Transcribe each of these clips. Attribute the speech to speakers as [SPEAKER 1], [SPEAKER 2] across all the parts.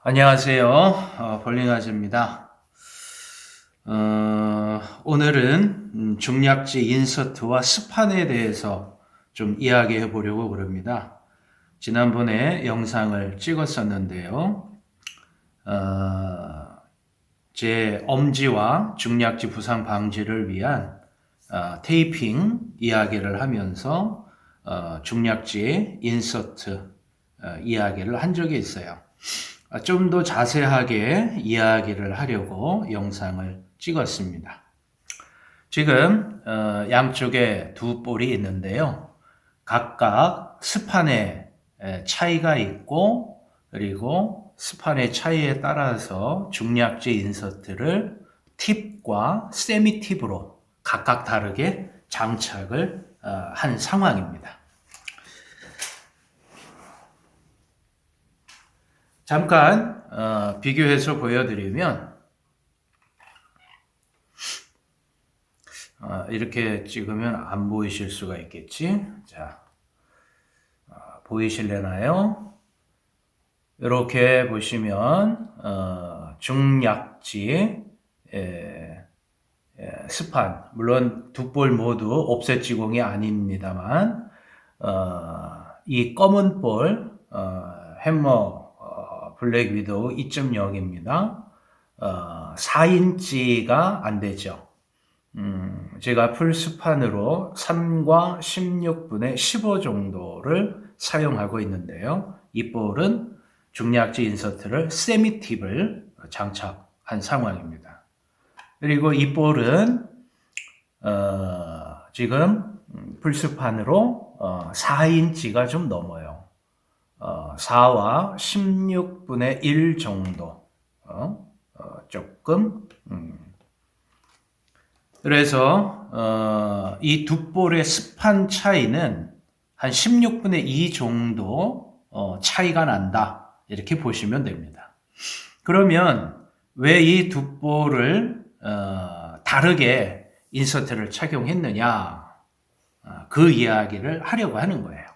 [SPEAKER 1] 안녕하세요. 볼링아즈입니다. 오늘은 중약지 인서트와 스판에 대해서 좀 이야기해 보려고 그럽니다. 지난번에 영상을 찍었었는데요. 제 엄지와 중약지 부상 방지를 위한 테이핑 이야기를 하면서 중약지 인서트 이야기를 한 적이 있어요. 좀 더 자세하게 이야기를 하려고 영상을 찍었습니다. 지금 양쪽에 두 볼이 있는데요. 각각 스판에 차이가 있고, 그리고 스판의 차이에 따라서 중약지 인서트를 팁과 세미 팁으로 각각 다르게 장착을 한 상황입니다. 잠깐 비교해서 보여드리면 이렇게 찍으면 안 보이실 수가 있겠지. 자, 보이실래나요? 이렇게 보시면 중약지 스판, 물론 두 볼 모두 옵셋 지공이 아닙니다만 이 검은 볼 햄머 블랙 위도우 2.0입니다. 4인치가 안 되죠. 제가 풀스판으로 3과 16분의 15 정도를 사용하고 있는데요. 이 볼은 중약지 인서트를 세미 팁을 장착한 상황입니다. 그리고 이 볼은 지금 풀스판으로 4인치가 좀 넘어요. 4와 16분의 1 정도 조금 그래서 이 두 볼의 스판 차이는 한 16분의 2 정도 차이가 난다 이렇게 보시면 됩니다. 그러면 왜 이 두 볼을 다르게 인서트를 착용했느냐 그 이야기를 하려고 하는 거예요.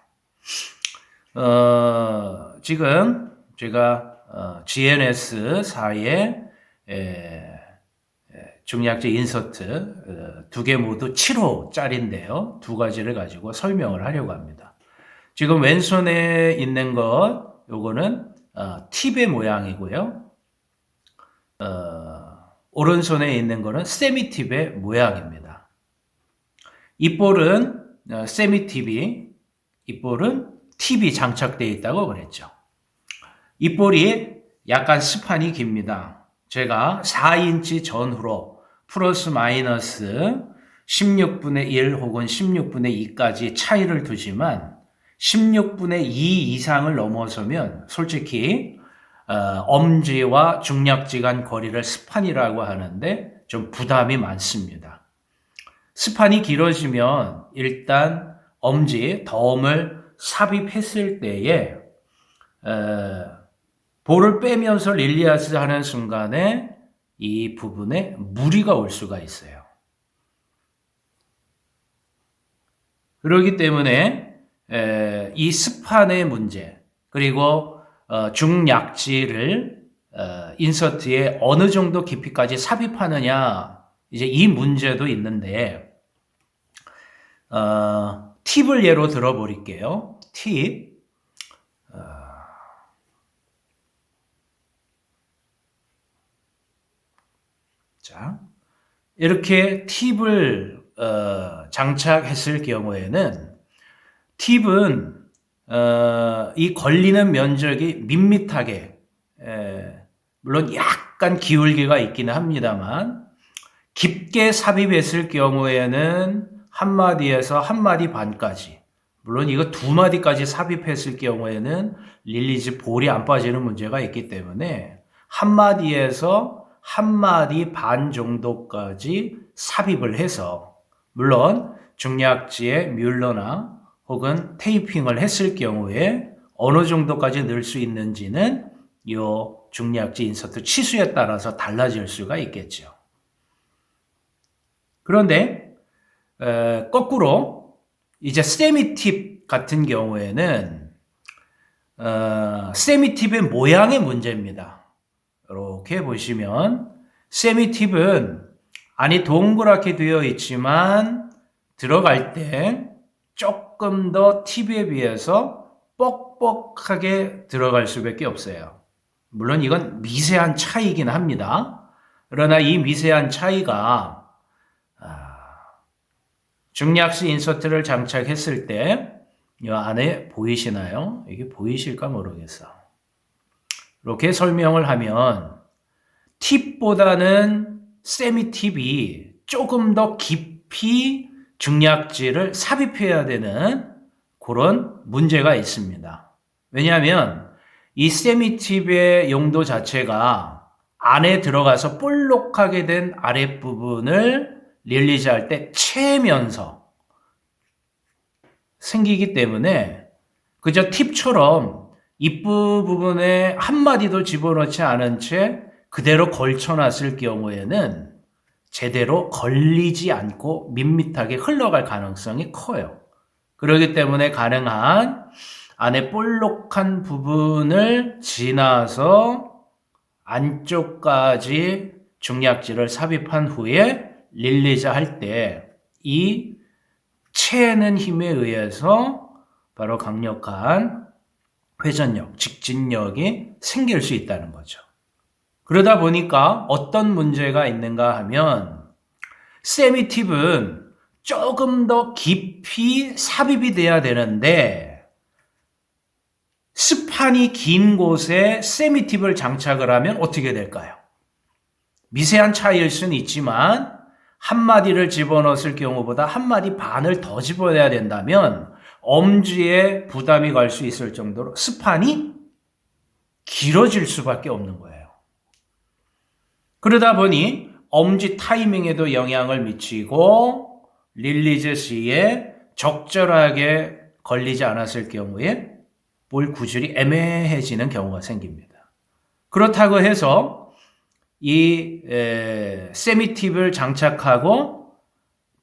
[SPEAKER 1] 지금 제가 GNS4의 중약지 인서트 두 개 모두 7호짜리인데요. 두 가지를 가지고 설명을 하려고 합니다. 지금 왼손에 있는 것, 요거는 팁의 모양이고요. 오른손에 있는 거는 세미 팁의 모양입니다. 이 볼은 세미 팁이, 이 볼은 팁이 장착되어 있다고 그랬죠. 이 볼이 약간 스판이 깁니다. 제가 4인치 전후로 플러스 마이너스 16분의 1 혹은 16분의 2까지 차이를 두지만 16분의 2 이상을 넘어서면 솔직히 엄지와 중약지 간 거리를 스판이라고 하는데 좀 부담이 많습니다. 스판이 길어지면 일단 엄지, 덤을 삽입했을 때에 볼을 빼면서 릴리아스 하는 순간에 이 부분에 무리가 올 수가 있어요. 그렇기 때문에 이 스판의 문제 그리고 중약지를 인서트에 어느 정도 깊이까지 삽입하느냐 이제 이 문제도 있는데 팁을 예로 들어버릴게요. 팁. 자, 이렇게 팁을 장착했을 경우에는 팁은 이 걸리는 면적이 밋밋하게 물론 약간 기울기가 있기는 합니다만 깊게 삽입했을 경우에는 한 마디에서 한 마디 반까지 물론 이거 두 마디까지 삽입했을 경우에는 릴리즈 볼이 안 빠지는 문제가 있기 때문에 한 마디에서 한 마디 반 정도까지 삽입을 해서 물론 중약지에 뮬러나 혹은 테이핑을 했을 경우에 어느 정도까지 넣을 수 있는지는 이 중약지 인서트 치수에 따라서 달라질 수가 있겠죠. 그런데 거꾸로 이제 세미팁 같은 경우에는 세미팁의 모양의 문제입니다. 이렇게 보시면 세미팁은 안이 동그랗게 되어 있지만 들어갈 때 조금 더 팁에 비해서 뻑뻑하게 들어갈 수밖에 없어요. 물론 이건 미세한 차이긴 합니다. 그러나 이 미세한 차이가 중약시 인서트를 장착했을 때 이 안에 보이시나요? 이게 보이실까 모르겠어. 이렇게 설명을 하면 팁보다는 세미팁이 조금 더 깊이 중약지를 삽입해야 되는 그런 문제가 있습니다. 왜냐하면 이 세미팁의 용도 자체가 안에 들어가서 볼록하게 된 아랫부분을 릴리즈할 때 채면서 생기기 때문에 그저 팁처럼 입부분에 한마디도 집어넣지 않은 채 그대로 걸쳐놨을 경우에는 제대로 걸리지 않고 밋밋하게 흘러갈 가능성이 커요. 그렇기 때문에 가능한 안에 볼록한 부분을 지나서 안쪽까지 중약지를 삽입한 후에 릴리즈 할 때 이 채는 힘에 의해서 바로 강력한 회전력, 직진력이 생길 수 있다는 거죠. 그러다 보니까 어떤 문제가 있는가 하면 세미팁은 조금 더 깊이 삽입이 돼야 되는데 스판이 긴 곳에 세미팁을 장착을 하면 어떻게 될까요? 미세한 차이일 수는 있지만 한 마디를 집어넣었을 경우보다 한 마디 반을 더 집어내야 된다면 엄지에 부담이 갈 수 있을 정도로 스판이 길어질 수밖에 없는 거예요. 그러다 보니 엄지 타이밍에도 영향을 미치고 릴리즈 시에 적절하게 걸리지 않았을 경우에 볼 구질이 애매해지는 경우가 생깁니다. 그렇다고 해서 이 세미팁을 장착하고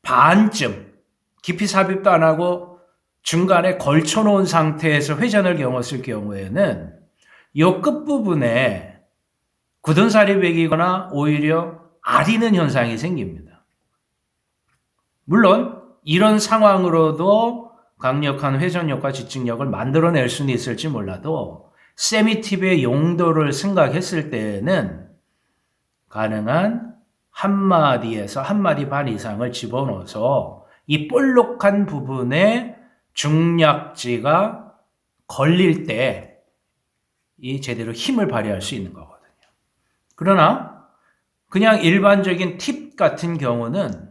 [SPEAKER 1] 반쯤 깊이 삽입도 안 하고 중간에 걸쳐놓은 상태에서 회전을 경험했을 경우에는 이 끝부분에 굳은 살이 배기거나 오히려 아리는 현상이 생깁니다. 물론 이런 상황으로도 강력한 회전력과 직진력을 만들어낼 수는 있을지 몰라도 세미팁의 용도를 생각했을 때에는 가능한 한 마디에서 한 마디 반 이상을 집어넣어서 이 볼록한 부분에 중약지가 걸릴 때 이 제대로 힘을 발휘할 수 있는 거거든요. 그러나 그냥 일반적인 팁 같은 경우는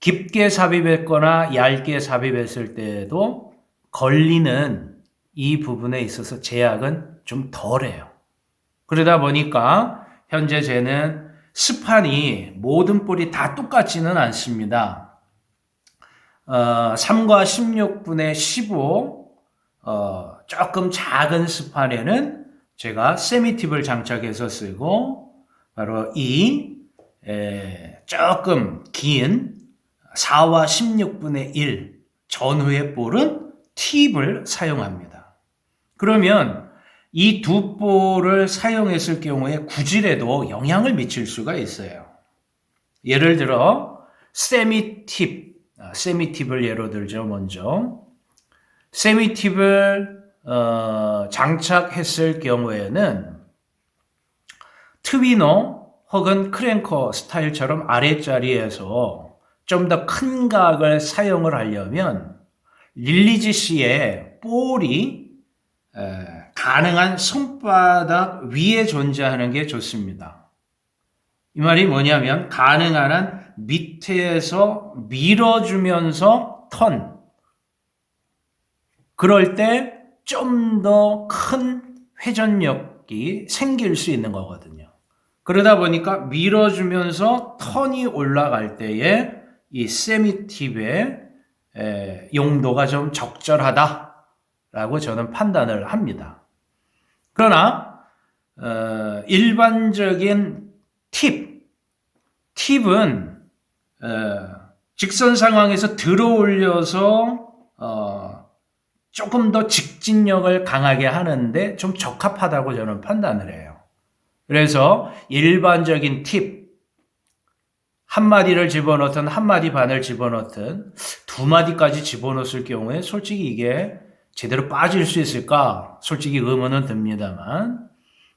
[SPEAKER 1] 깊게 삽입했거나 얇게 삽입했을 때에도 걸리는 이 부분에 있어서 제약은 좀 덜해요. 그러다 보니까 현재 쟤는 스판이 모든 볼이 다 똑같지는 않습니다. 3과 16분의 15 조금 작은 스판에는 제가 세미팁을 장착해서 쓰고 바로 이 조금 긴 4와 16분의 1 전후의 볼은 팁을 사용합니다. 그러면 이 두 볼을 사용했을 경우에 구질에도 영향을 미칠 수가 있어요. 예를 들어 세미팁을 예로 들죠. 먼저 세미팁을 장착했을 경우에는 트위너 혹은 크랭커 스타일처럼 아랫자리에서 좀 더 큰 각을 사용을 하려면 릴리즈 시에 볼이 가능한 손바닥 위에 존재하는 게 좋습니다. 이 말이 뭐냐면 가능한 한 밑에서 밀어주면서 턴. 그럴 때 좀 더 큰 회전력이 생길 수 있는 거거든요. 그러다 보니까 밀어주면서 턴이 올라갈 때에 이 세미팁의 용도가 좀 적절하다라고 저는 판단을 합니다. 그러나 일반적인 팁은 직선 상황에서 들어 올려서 조금 더 직진력을 강하게 하는데 좀 적합하다고 저는 판단을 해요. 그래서 일반적인 팁, 한 마디를 집어넣든 한 마디 반을 집어넣든 두 마디까지 집어넣었을 경우에 솔직히 이게 제대로 빠질 수 있을까? 솔직히 의문은 듭니다만.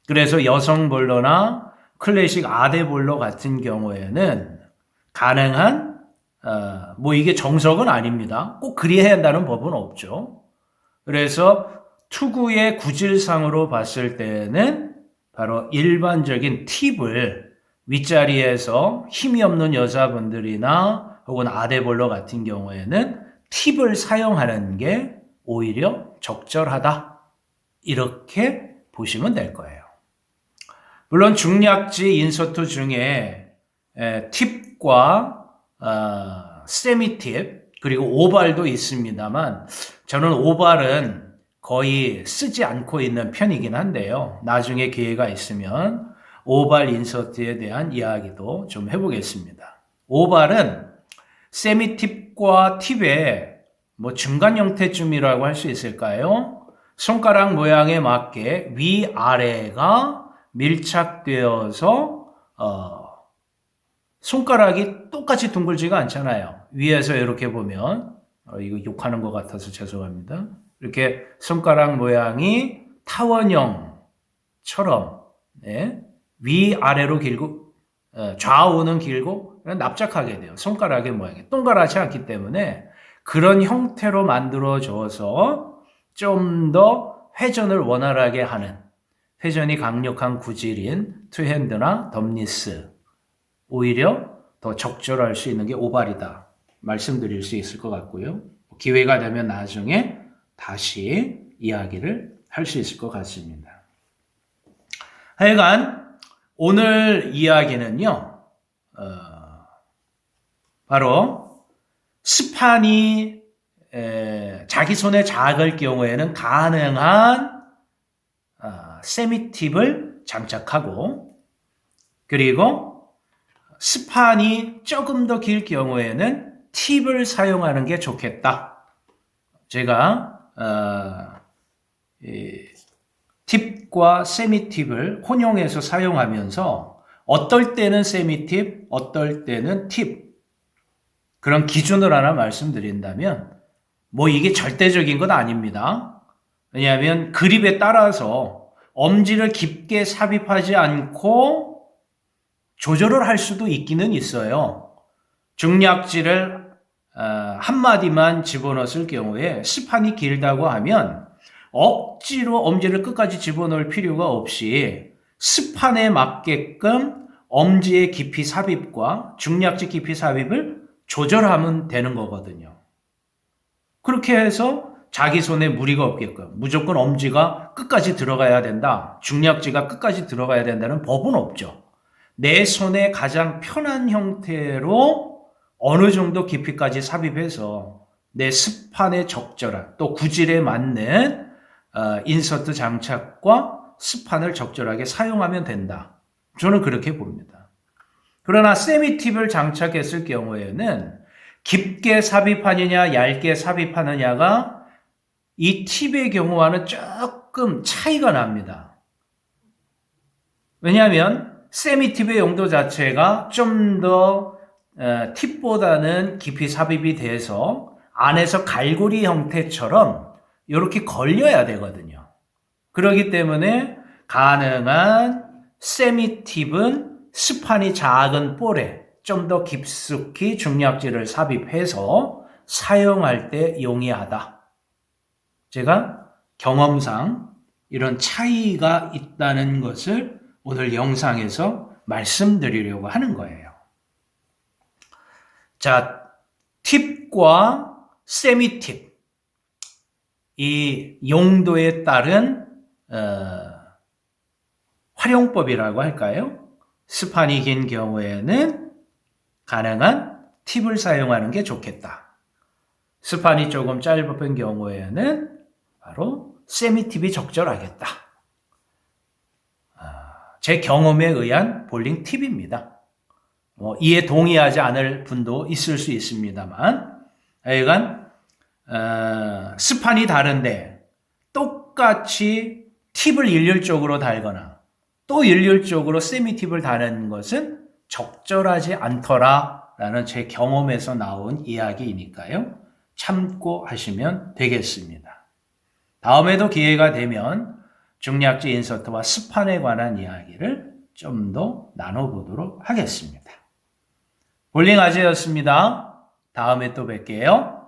[SPEAKER 1] 그래서 여성 볼러나 클래식 아대 볼러 같은 경우에는 가능한 뭐 이게 정석은 아닙니다. 꼭 그리해야 한다는 법은 없죠. 그래서 투구의 구질상으로 봤을 때는 바로 일반적인 팁을 윗자리에서 힘이 없는 여자분들이나 혹은 아대볼러 같은 경우에는 팁을 사용하는 게 오히려 적절하다. 이렇게 보시면 될 거예요. 물론 중략지 인서트 중에 팁과 세미 팁 그리고 오발도 있습니다만 저는 오발은 거의 쓰지 않고 있는 편이긴 한데요. 나중에 기회가 있으면 오발 인서트에 대한 이야기도 좀 해보겠습니다. 오발은 세미 팁과 팁의 뭐 중간 형태쯤이라고 할 수 있을까요? 손가락 모양에 맞게 위아래가 밀착되어서 손가락이 똑같이 둥글지가 않잖아요. 위에서 이렇게 보면 이거 욕하는 것 같아서 죄송합니다. 이렇게 손가락 모양이 타원형처럼 위아래로 길고 좌우는 길고 납작하게 돼요. 손가락의 모양이 동그랗지 않기 때문에 그런 형태로 만들어져서 좀 더 회전을 원활하게 하는 회전이 강력한 구질인 투핸드나 덤니스 오히려 더 적절할 수 있는 게 오발이다 말씀드릴 수 있을 것 같고요. 기회가 되면 나중에 다시 이야기를 할 수 있을 것 같습니다. 하여간 오늘 이야기는요. 바로 스판이 자기 손에 작을 경우에는 가능한 세미팁을 장착하고 그리고 스판이 조금 더 길 경우에는 팁을 사용하는 게 좋겠다. 제가 팁과 세미팁을 혼용해서 사용하면서 어떨 때는 세미팁, 어떨 때는 팁 그런 기준을 하나 말씀드린다면 뭐 이게 절대적인 건 아닙니다. 왜냐하면 그립에 따라서 엄지를 깊게 삽입하지 않고 조절을 할 수도 있기는 있어요. 중략지를 한 마디만 집어넣었을 경우에 스판이 길다고 하면 억지로 엄지를 끝까지 집어넣을 필요가 없이 스판에 맞게끔 엄지의 깊이 삽입과 중략지 깊이 삽입을 조절하면 되는 거거든요. 그렇게 해서 자기 손에 무리가 없게끔 무조건 엄지가 끝까지 들어가야 된다. 중략지가 끝까지 들어가야 된다는 법은 없죠. 내 손에 가장 편한 형태로 어느 정도 깊이까지 삽입해서 내 스판에 적절한 또 구질에 맞는 인서트 장착과 스판을 적절하게 사용하면 된다. 저는 그렇게 봅니다. 그러나 세미팁을 장착했을 경우에는 깊게 삽입하느냐 얇게 삽입하느냐가 이 팁의 경우와는 조금 차이가 납니다. 왜냐하면 세미팁의 용도 자체가 좀 더 팁보다는 깊이 삽입이 돼서 안에서 갈고리 형태처럼 이렇게 걸려야 되거든요. 그렇기 때문에 가능한 세미팁은 스판이 작은 볼에 좀 더 깊숙이 중략지를 삽입해서 사용할 때 용이하다. 제가 경험상 이런 차이가 있다는 것을 오늘 영상에서 말씀드리려고 하는 거예요. 자, 팁과 세미팁 이 용도에 따른 활용법이라고 할까요? 스판이 긴 경우에는 가능한 팁을 사용하는 게 좋겠다. 스판이 조금 짧은 경우에는 바로 세미팁이 적절하겠다. 제 경험에 의한 볼링 팁입니다. 이에 동의하지 않을 분도 있을 수 있습니다만 하여간 스판이 다른데 똑같이 팁을 일률적으로 달거나 또 일률적으로 세미팁을 다는 것은 적절하지 않더라라는 제 경험에서 나온 이야기이니까요. 참고하시면 되겠습니다. 다음에도 기회가 되면 중략지 인서트와 스판에 관한 이야기를 좀 더 나눠보도록 하겠습니다. 볼링 아재였습니다. 다음에 또 뵐게요.